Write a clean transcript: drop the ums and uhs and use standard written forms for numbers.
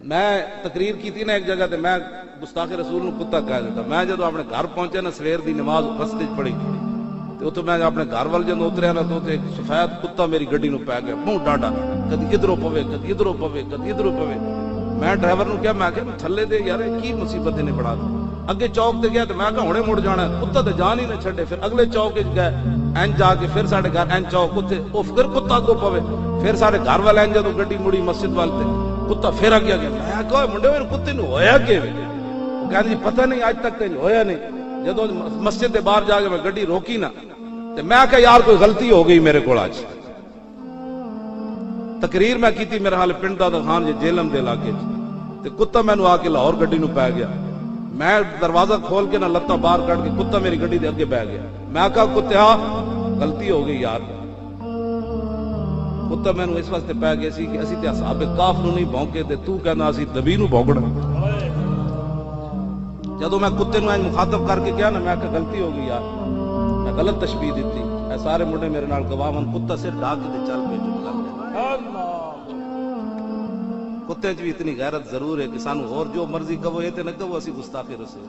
میں تقریر کی تھی نا ایک جگہ تے میں گستاخ رسول نو کتا کہہ دیتا. میں جدو اپنے گھر پہنچے نا سویر دی نماز رستے چ پڑھی تو اتو میں اپنے گھر وال جدو اتریا نا تو ایک سفید کتا میری گڈی نو پی گیا منہ ڈاڈا, کدی ادھروں پوے کدی ادھروں پوے کدی ادھروں پوے. میں ڈرائیور نو کہا میں کہ تھلے دے یار کی مصیبت نے بڑھا دی. اگے چوک تے گیا تو میں کہ ہنے مڑ جانا, کتا تے جان ہی نہ چھڈے. پھر اگلے چوک وچ گئے این جا کے پھر ساڈے گھر این چوک تے او پھر کتا اگوں پوے. پھر ساڈے گھر والے این جدوں گڈی مڑی مسجد وال تے کتا پھر اگے گیا. میں کہا منڈے میرے کتے نو ہویا کیویں؟ وہ کہندے جی پتہ نہیں اج تک تے ہویا نہیں. جدوں مسجد دے باہر جا کے میں گڈی روکی نا تے میں کہا یار کوئی غلطی ہو گئی میرے کول. اج تقریر میں کیتی میرا حال پنڈ دا خان جی جیلم دے علاقے تے کتا مینوں آ کے لاہور گڈی نو پی گیا. میں دروازہ کھول کے نہ لتاں باہر کٹ کے کتا میری گڈی دے اگے بہ گیا. میں کہا کتیا غلطی ہو گئی یار. کتا مینوں اس واسطے پی گیا سی کہ اسی تے اصحاب کاف نو نہیں بھونکے تے تو کہنا اسی نبی نو بھونکنا. جدوں میں کتے نو مخاطب کر کے کہا نا میں کہ غلطی ہو گئی یار, میں غلط تشبیہ دیتی. اے سارے منڈے میرے نال گواہ من کتا سر ڈا کے تے چل پے چپ کر کے. کتے چ بھی اتنی غیرت ضرور ہے کہ سانو اور جو مرضی کہو یہ تے نہ کہو اسی گستاخی رسول.